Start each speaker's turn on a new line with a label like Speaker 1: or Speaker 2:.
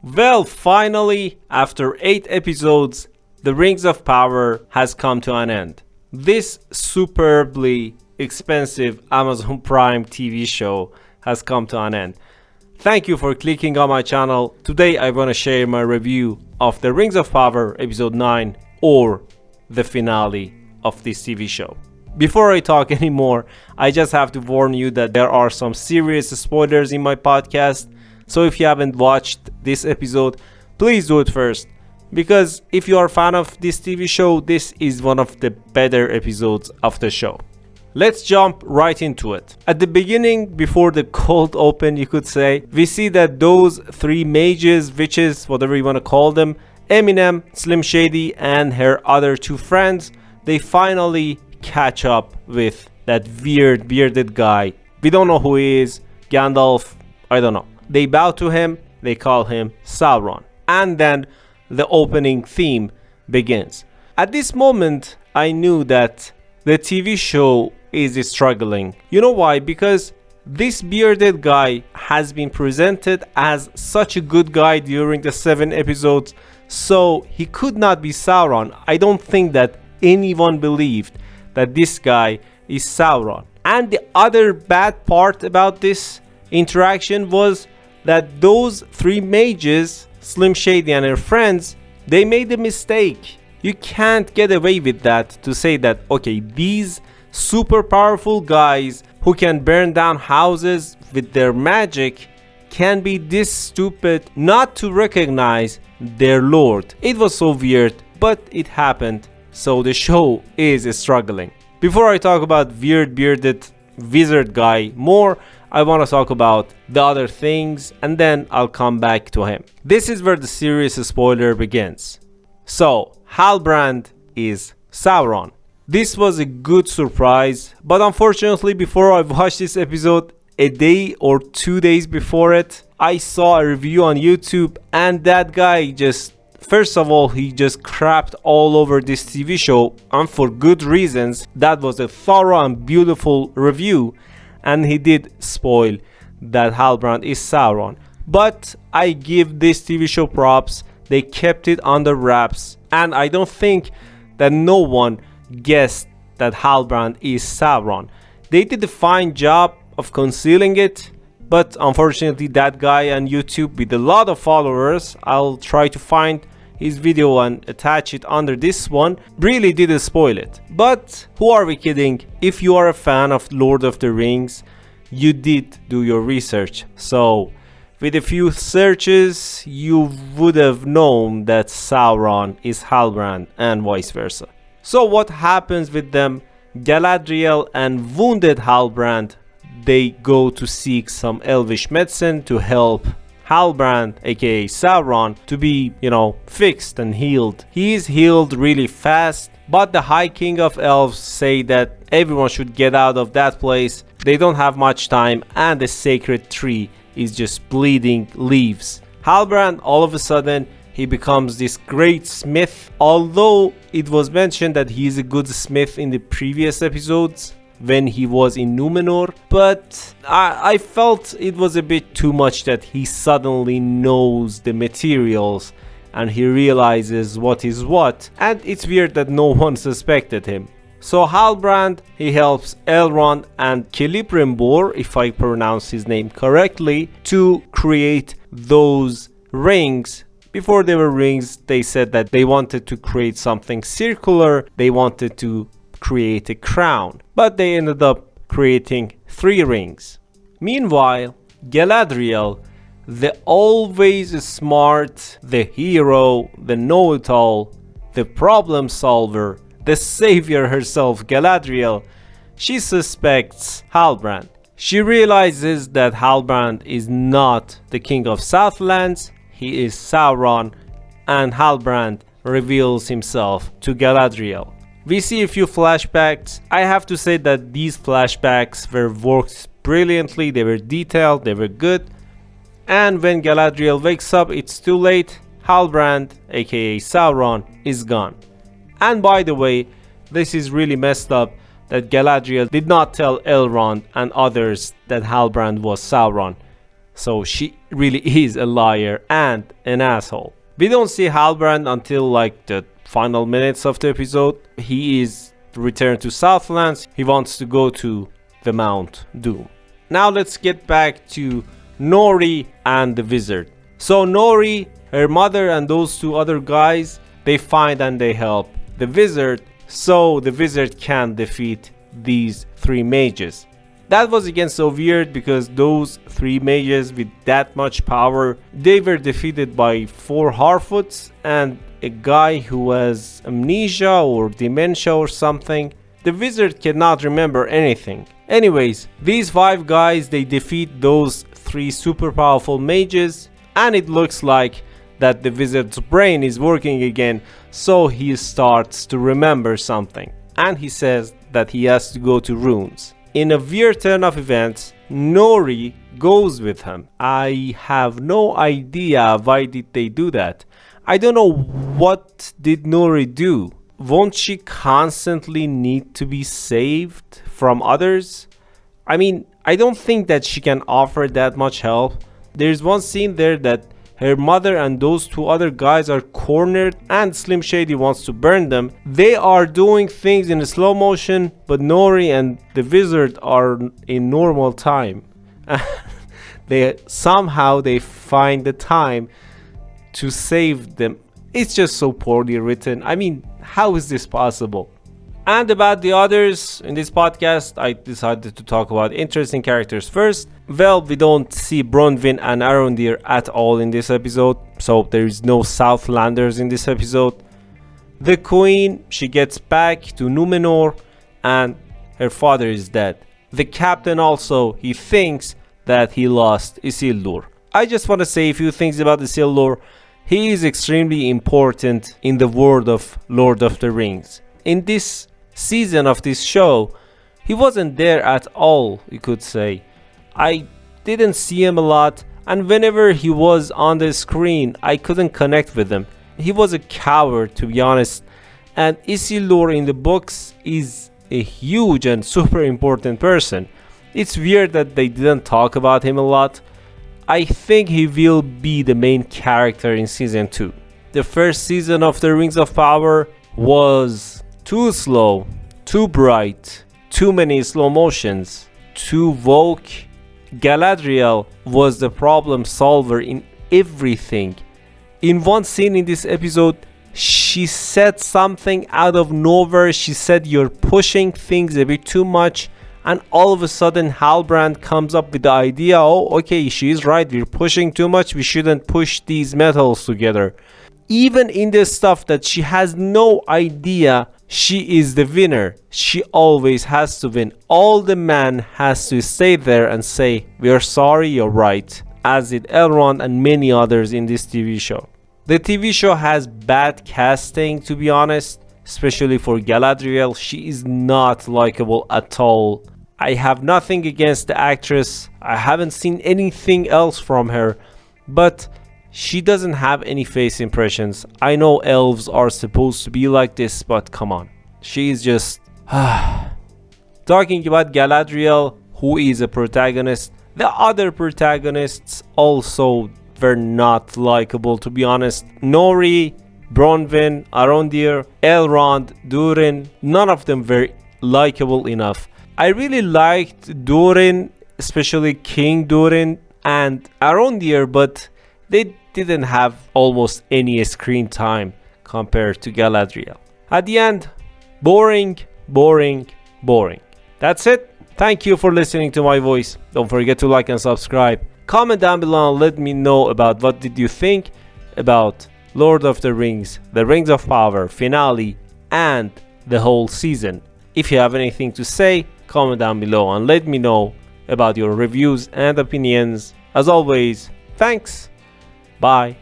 Speaker 1: Well, finally, after 8 episodes, The Rings of Power has come to an end. This superbly expensive Amazon Prime TV show has come to an end. Thank you for clicking on my channel. Today I want to share my review of The Rings of Power episode 9, or the finale of this TV show. Before I talk anymore, I just have to warn you that there are some serious spoilers in my podcast. So if you haven't watched this episode, please do it first. Because if you are a fan of this TV show, this is one of the better episodes of the show. Let's jump right into it. At the beginning, before the cold open, you could say, we see that those 3 mages, witches, whatever you want to call them, Eminem, Slim Shady, and her other 2 friends, they finally catch up with that weird bearded guy. We don't know who he is. Gandalf, I don't know. They bow to him, they call him Sauron. And then the opening theme begins. At this moment, I knew that the TV show is struggling. You know why? Because this bearded guy has been presented as such a good guy during the 7 episodes, so he could not be Sauron. I don't think that anyone believed that this guy is Sauron. And the other bad part about this interaction was that those 3 mages, Slim Shady and her friends, they made a mistake. You can't get away with that, to say that, okay, these super powerful guys who can burn down houses with their magic can be this stupid not to recognize their lord. It was so weird, but it happened, so the show is struggling. Before I talk about weird bearded wizard guy more, I want to talk about the other things, and then I'll come back to him. This is where the serious spoiler begins. So, Halbrand is Sauron. This was a good surprise, but unfortunately before I watched this episode, a day or 2 days before it, I saw a review on YouTube, and that guy just, first of all, he just crapped all over this TV show, and for good reasons. That was a thorough and beautiful review, and he did spoil that Halbrand is Sauron. But I give this TV show props. They kept it under wraps, and I don't think that no one guessed that Halbrand is Sauron. They did a fine job of concealing it, but unfortunately that guy on YouTube with a lot of followers, I'll try to find his video and attach it under this one, really did spoil it. But who are we kidding? If you are a fan of Lord of the Rings, you did do your research. So with a few searches, you would have known that Sauron is Halbrand and vice versa. So what happens with them? Galadriel and wounded Halbrand, they go to seek some elvish medicine to help Halbrand, aka Sauron, to be, fixed and healed. He is healed really fast, but the High King of Elves say that everyone should get out of that place. They don't have much time, and the sacred tree is just bleeding leaves. Halbrand, all of a sudden, he becomes this great smith, although it was mentioned that he is a good smith in the previous episodes when he was in Numenor, but I felt it was a bit too much that he suddenly knows the materials and he realizes what is what, and it's weird that no one suspected him. So Halbrand, he helps Elrond and Celebrimbor, if I pronounce his name correctly, to create those rings. Before they were rings, they said that they wanted to create something circular, they wanted to create a crown, but they ended up creating 3 rings. Meanwhile, Galadriel, the always smart, the hero, the know-it-all, the problem solver, the savior herself, Galadriel, she suspects Halbrand. She realizes that Halbrand is not the king of Southlands, he is Sauron, and Halbrand reveals himself to Galadriel. We see a few flashbacks. I have to say that these flashbacks were worked brilliantly, they were detailed, they were good. And when Galadriel wakes up, it's too late. Halbrand, aka Sauron, is gone. And by the way, this is really messed up that Galadriel did not tell Elrond and others that Halbrand was Sauron. So she really is a liar and an asshole. We don't see Halbrand until like the final minutes of the episode. He is returned to Southlands. He wants to go to the Mount Doom. Now let's get back to Nori and the wizard. So Nori, her mother, and those two other guys, they find and they help the wizard, so the wizard can defeat these three mages. That was again so weird because those three mages with that much power, they were defeated by 4 Harfoots and a guy who has amnesia or dementia or something. The wizard cannot remember anything. Anyways, these 5 guys, they defeat those 3 super powerful mages, and it looks like that the wizard's brain is working again, so he starts to remember something. And he says that he has to go to runes. In a weird turn of events, Nori goes with him. I have no idea why did they do that. I don't know what did Nori do. Won't she constantly need to be saved from others? I mean, I don't think that she can offer that much help. There's one scene there that her mother and those 2 other guys are cornered and Slim Shady wants to burn them. They are doing things in slow motion, but Nori and the wizard are in normal time. They somehow find the time to save them. It's just so poorly written. I mean, how is this possible? And about the others in this podcast, I decided to talk about interesting characters first. Well, we don't see Bronwyn and Arondir at all in this episode, so there is no Southlanders in this episode. The queen, she gets back to Numenor and her father is dead. The captain also, he thinks that he lost Isildur. I just want to say a few things about Isildur. He is extremely important in the world of Lord of the Rings. In this season of this show, he wasn't there at all, you could say. I didn't see him a lot, and whenever he was on the screen, I couldn't connect with him. He was a coward, to be honest, and Isildur in the books is a huge and super important person. It's weird that they didn't talk about him a lot. I think he will be the main character in season 2. The first season of the Rings of Power was too slow, too bright, too many slow motions, too woke. Galadriel was the problem solver in everything. In one scene in this episode, she said something out of nowhere. She said, "You're pushing things a bit too much." And all of a sudden, Halbrand comes up with the idea, oh, okay, she's right, we're pushing too much, we shouldn't push these metals together. Even in the stuff that she has no idea, she is the winner. She always has to win. All the man has to stay there and say, we are sorry, you're right, as did Elrond and many others in this TV show. The TV show has bad casting, to be honest, especially for Galadriel. She is not likable at all. I have nothing against the actress. I haven't seen anything else from her, but she doesn't have any face impressions. I know elves are supposed to be like this, but come on. She is just... Talking about Galadriel, who is a protagonist, the other protagonists also were not likable, to be honest. Nori, Bronwyn, Arondir, Elrond, Durin, none of them were likable enough. I really liked Durin, especially King Durin and Arondir, but they didn't have almost any screen time compared to Galadriel. At the end, boring, boring, boring. That's it. Thank you for listening to my voice. Don't forget to like and subscribe. Comment down below and let me know about what did you think about Lord of the Rings, the Rings of Power finale, and the whole season. If you have anything to say, comment down below and let me know about your reviews and opinions. As always, thanks. Bye.